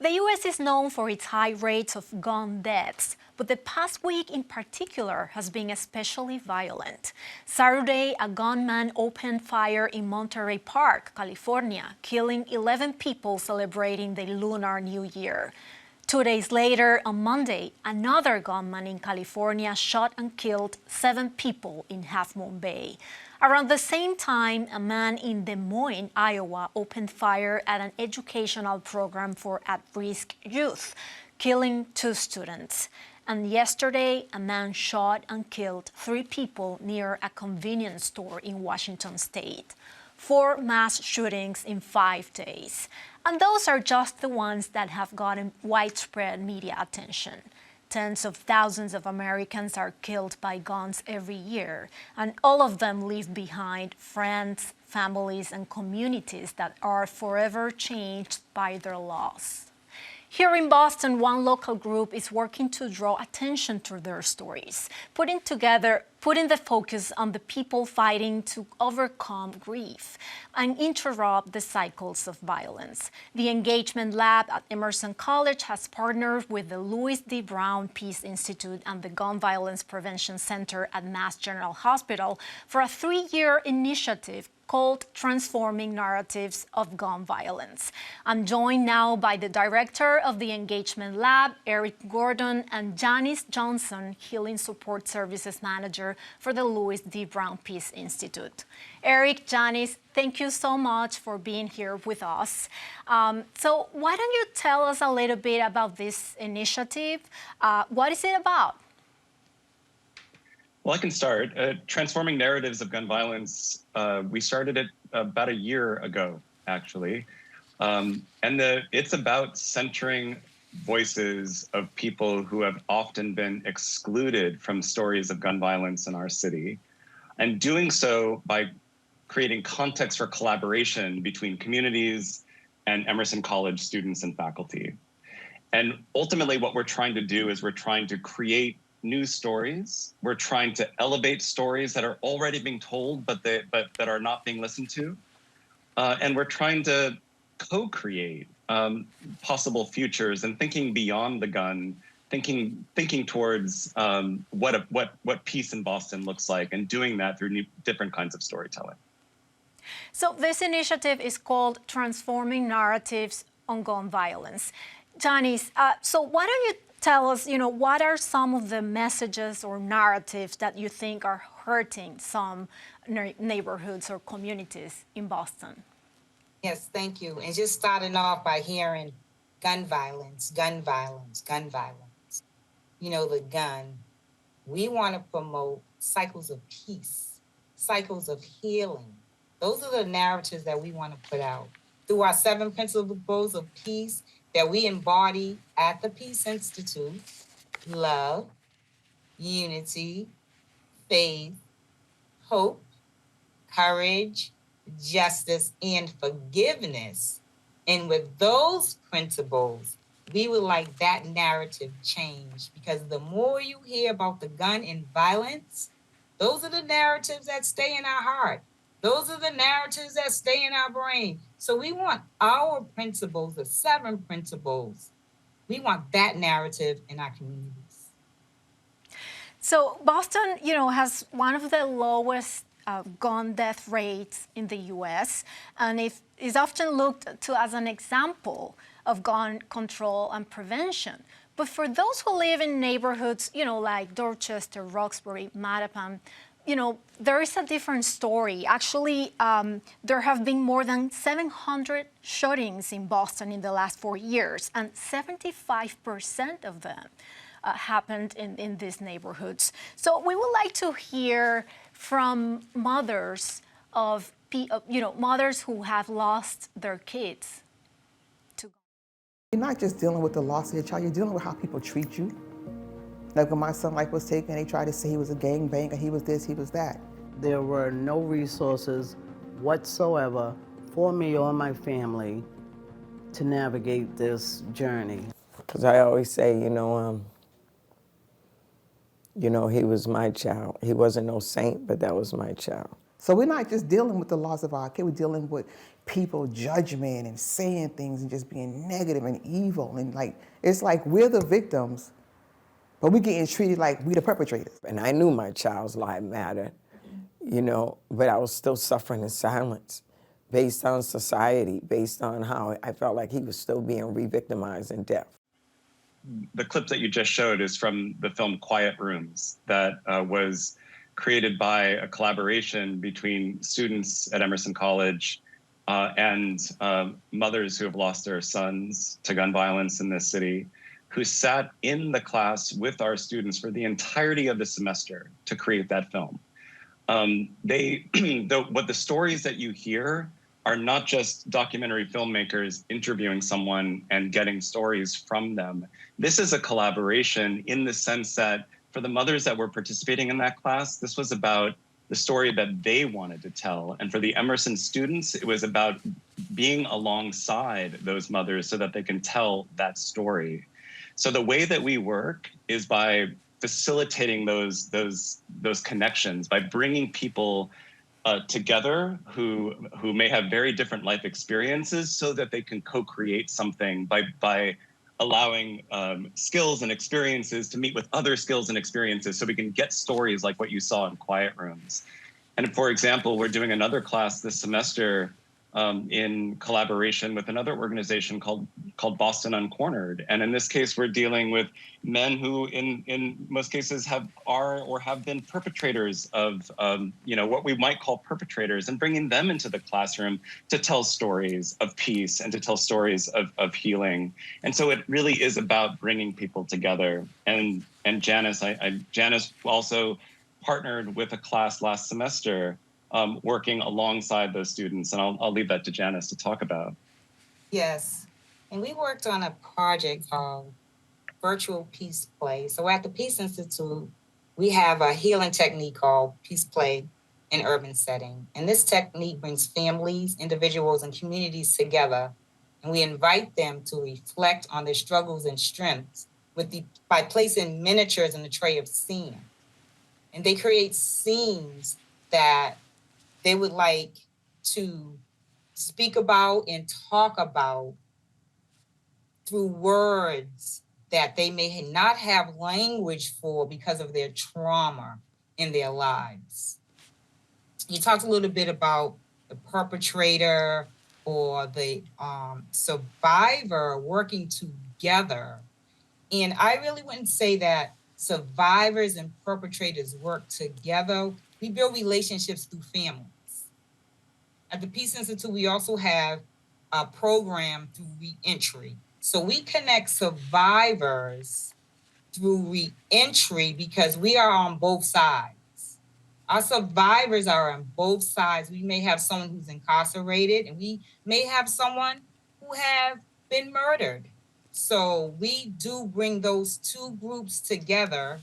The U.S. is known for its high rates of gun deaths, but the past week in particular has been especially violent. Saturday, a gunman opened fire in Monterey Park, California, killing 11 people celebrating the Lunar New Year. 2 days later, on Monday, another gunman in California shot and killed 7 people in Half Moon Bay. Around the same time, a man in Des Moines, Iowa, opened fire at an educational program for at-risk youth, killing 2 students. And yesterday, a man shot and killed 3 people near a convenience store in Washington state. 4 mass shootings in 5 days. And those are just the ones that have gotten widespread media attention. Tens of thousands of Americans are killed by guns every year, and all of them leave behind friends, families, and communities that are forever changed by their loss. Here in Boston, one local group is working to draw attention to their stories, putting the focus on the people fighting to overcome grief and interrupt the cycles of violence. The Engagement Lab at Emerson College has partnered with the Louis D. Brown Peace Institute and the Gun Violence Prevention Center at Mass General Hospital for a 3-year initiative called Transforming Narratives of Gun Violence. I'm joined now by the director of the Engagement Lab, Gordon and Janice Johnson, Healing Support Services Manager for the Louis D. Brown Peace Institute. Janice, thank you so much for being here with us. So why don't you tell us a little bit about this initiative? What is it about? Well, I can start. Transforming Narratives of Gun Violence, we started it about a year ago, actually. It's about centering voices of people who have often been excluded from stories of gun violence in our city, and doing so by creating context for collaboration between communities and Emerson College students and faculty. And ultimately, what we're trying to do is we're trying to create new stories. We're trying to elevate stories that are already being told, but that are not being listened to. And we're trying to co-create possible futures and thinking beyond the gun, thinking towards what peace in Boston looks like, and doing that through different kinds of storytelling. So this initiative is called Transforming Narratives on Gun Violence. Janice, so why don't you tell us, what are some of the messages or narratives that you think are hurting some neighborhoods or communities in Boston? Yes, thank you. And just starting off by hearing gun violence, gun violence, gun violence. The gun. We want to promote cycles of peace, cycles of healing. Those are the narratives that we want to put out. Through our 7 principles of peace that we embody at the Peace Institute: love, unity, faith, hope, courage, justice, and forgiveness. And with those principles, we would like that narrative changed, because the more you hear about the gun and violence, those are the narratives that stay in our heart. Those are the narratives that stay in our brain. So we want our principles, the 7 principles, we want that narrative in our communities. So Boston, has one of the lowest gun death rates in the U.S., and it is often looked to as an example of gun control and prevention. But for those who live in neighborhoods, like Dorchester, Roxbury, Mattapan, there is a different story. Actually, there have been more than 700 shootings in Boston in the last 4 years, and 75% of them happened in these neighborhoods. So we would like to hear from mothers of, mothers who have lost their kids. You're not just dealing with the loss of your child, you're dealing with how people treat you. Like when my son was taken, they tried to say he was a gangbanger, he was this, he was that. There were no resources whatsoever for me or my family to navigate this journey. Because I always say, he was my child. He wasn't no saint, but that was my child. So we're not just dealing with the loss of our kid, we're dealing with people judgment and saying things and just being negative and evil. And like, it's like we're the victims, but we're getting treated like we the perpetrators. And I knew my child's life mattered, you know, but I was still suffering in silence based on society, based on how I felt like he was still being re-victimized in death. The clip that you just showed is from the film Quiet Rooms that was created by a collaboration between students at Emerson College and mothers who have lost their sons to gun violence in this city, who sat in the class with our students for the entirety of the semester to create that film. What the stories that you hear are not just documentary filmmakers interviewing someone and getting stories from them. This is a collaboration in the sense that for the mothers that were participating in that class, this was about the story that they wanted to tell. And for the Emerson students, it was about being alongside those mothers so that they can tell that story. So the way that we work is by facilitating those connections, by bringing people together who may have very different life experiences so that they can co-create something by allowing skills and experiences to meet with other skills and experiences so we can get stories like what you saw in Quiet Rooms. And for example, we're doing another class this semester in collaboration with another organization called Boston Uncornered. And in this case, we're dealing with men who in most cases are or have been perpetrators of what we might call perpetrators, and bringing them into the classroom to tell stories of peace and to tell stories of healing. And so it really is about bringing people together. And Janice, Janice also partnered with a class last semester working alongside those students. And I'll leave that to Janice to talk about. Yes. And we worked on a project called Virtual Peace Play. So at the Peace Institute, we have a healing technique called Peace Play in urban setting. And this technique brings families, individuals, and communities together. And we invite them to reflect on their struggles and strengths by placing miniatures in a tray of sand. And they create scenes that they would like to speak about and talk about through words that they may not have language for because of their trauma in their lives. You talked a little bit about the perpetrator or the survivor working together. And I really wouldn't say that survivors and perpetrators work together. We build relationships through families. At the Peace Institute, we also have a program through reentry. So we connect survivors through reentry because we are on both sides. Our survivors are on both sides. We may have someone who's incarcerated, and we may have someone who have been murdered. So we do bring those two groups together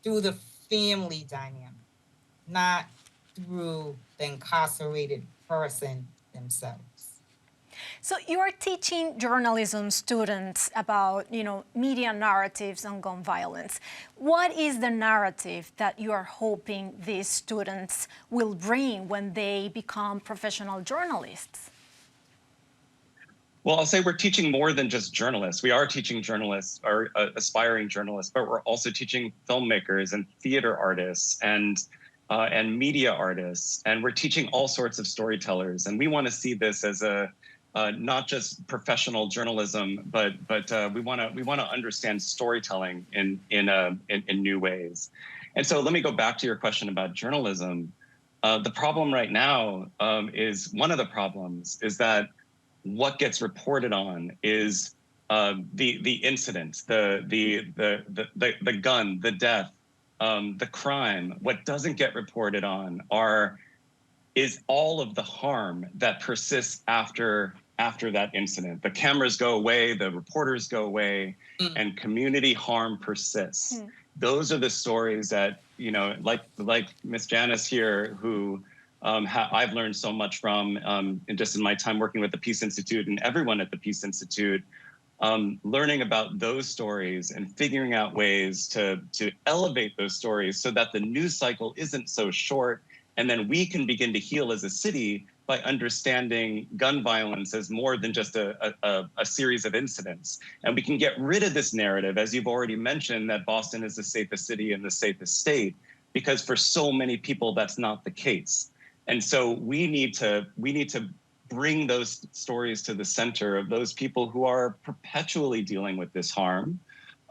through the family dynamic, not through the incarcerated person themselves. So you are teaching journalism students about, media narratives on gun violence. What is the narrative that you are hoping these students will bring when they become professional journalists? Well, I'll say we're teaching more than just journalists. We are teaching journalists, or aspiring journalists, but we're also teaching filmmakers and theater artists and media artists, and we're teaching all sorts of storytellers. And we want to see this as not just professional journalism, but we want to understand storytelling in new ways. And so let me go back to your question about journalism. The problem right now is one of the problems is that what gets reported on is the incident, the gun, the death, the crime. What doesn't get reported on is all of the harm that persists after that incident. The cameras go away, the reporters go away, and community harm persists. Those are the stories that, like Miss Janice here, who I've learned so much from, and just in my time working with the Peace Institute and everyone at the Peace Institute, learning about those stories and figuring out ways to elevate those stories so that the news cycle isn't so short And then we can begin to heal as a city by understanding gun violence as more than just a series of incidents. And we can get rid of this narrative, as you've already mentioned, that Boston is the safest city and the safest state, because for so many people, that's not the case. And so we need to bring those stories to the center of those people who are perpetually dealing with this harm,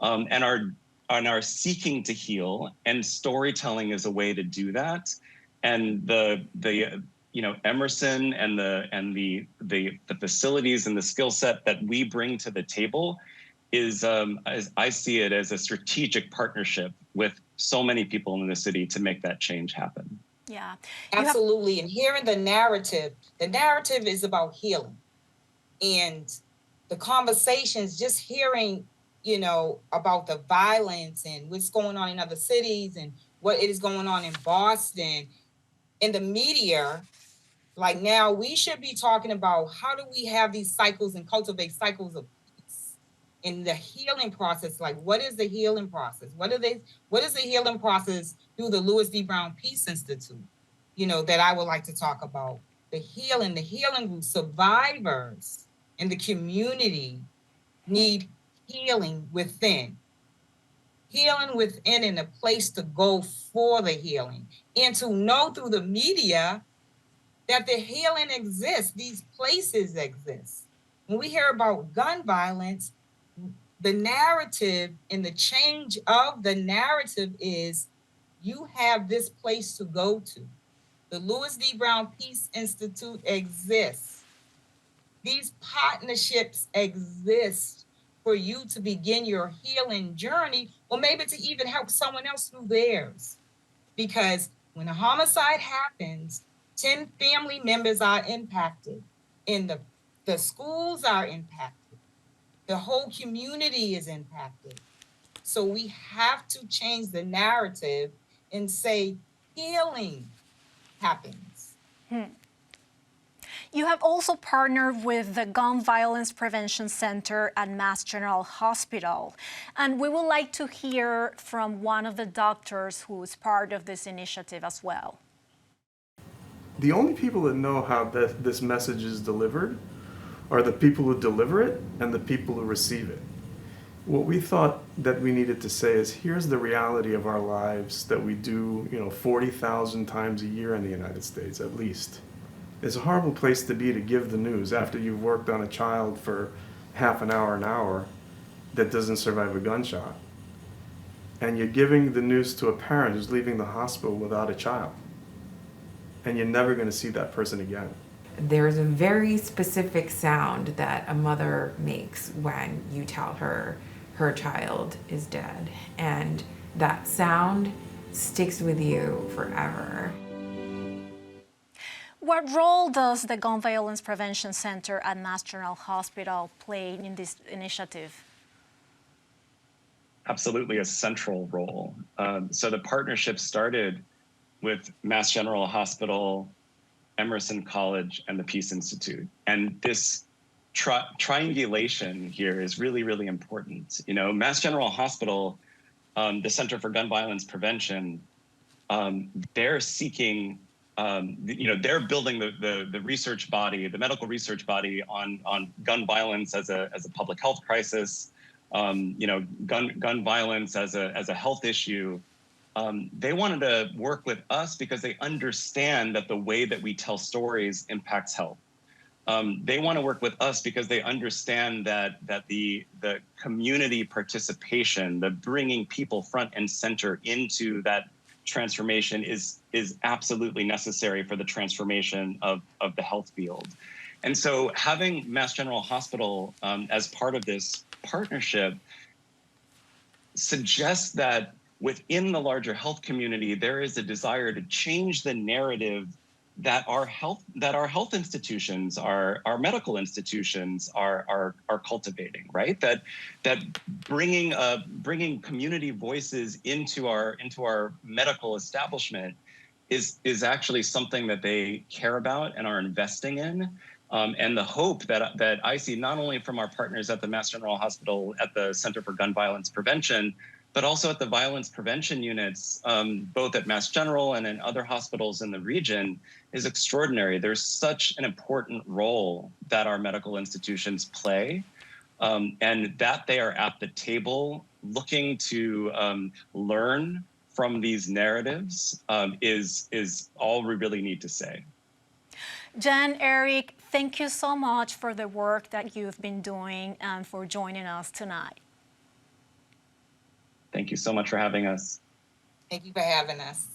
and are seeking to heal. And storytelling is a way to do that. And the Emerson and the facilities and the skill set that we bring to the table is, as I see it, as a strategic partnership with so many people in the city to make that change happen. Yeah, absolutely. And hearing the narrative is about healing, and the conversations, just hearing, about the violence and what's going on in other cities and what is going on in Boston. In the media, like now, we should be talking about how do we have these cycles and cultivate cycles of peace in the healing process. Like, what is the healing process? What is the healing process through the Louis D. Brown Peace Institute, that I would like to talk about? The healing group, survivors in the community need healing within. Healing within, and a place to go for the healing, and to know through the media that the healing exists, these places exist. When we hear about gun violence, the narrative and the change of the narrative is you have this place to go to. The Louis D. Brown Peace Institute exists. These partnerships exist for you to begin your healing journey, or maybe to even help someone else through theirs. Because when a homicide happens, 10 family members are impacted, and the schools are impacted. The whole community is impacted. So we have to change the narrative and say healing happens. You have also partnered with the Gun Violence Prevention Center at Mass General Hospital. And we would like to hear from one of the doctors who is part of this initiative as well. The only people that know how this message is delivered are the people who deliver it and the people who receive it. What we thought that we needed to say is, here's the reality of our lives that we do, 40,000 times a year in the United States, at least. It's a horrible place to be, to give the news after you've worked on a child for half an hour that doesn't survive a gunshot. And you're giving the news to a parent who's leaving the hospital without a child. And you're never going to see that person again. There's a very specific sound that a mother makes when you tell her her child is dead. And that sound sticks with you forever. What role does the Gun Violence Prevention Center at Mass General Hospital play in this initiative? Absolutely a central role. So the partnership started with Mass General Hospital, Emerson College, and the Peace Institute. And this triangulation here is really, really important. Mass General Hospital, the Center for Gun Violence Prevention, they're seeking, they're building the research body, the medical research body on gun violence as a public health crisis, gun violence as a health issue. They wanted to work with us because they understand that the way that we tell stories impacts health. They want to work with us because they understand that the community participation, the bringing people front and center into that transformation is absolutely necessary for the transformation of the health field. And so having Mass General Hospital as part of this partnership suggests that within the larger health community, there is a desire to change the narrative that our health institutions, our medical institutions are cultivating, right? That bringing community voices into our medical establishment is actually something that they care about and are investing in. And the hope that I see not only from our partners at the Mass General Hospital at the Center for Gun Violence Prevention, but also at the violence prevention units, both at Mass General and in other hospitals in the region, is extraordinary. There's such an important role that our medical institutions play, and that they are at the table looking to learn from these narratives is all we really need to say. Jen, Eric, thank you so much for the work that you've been doing and for joining us tonight. Thank you so much for having us. Thank you for having us.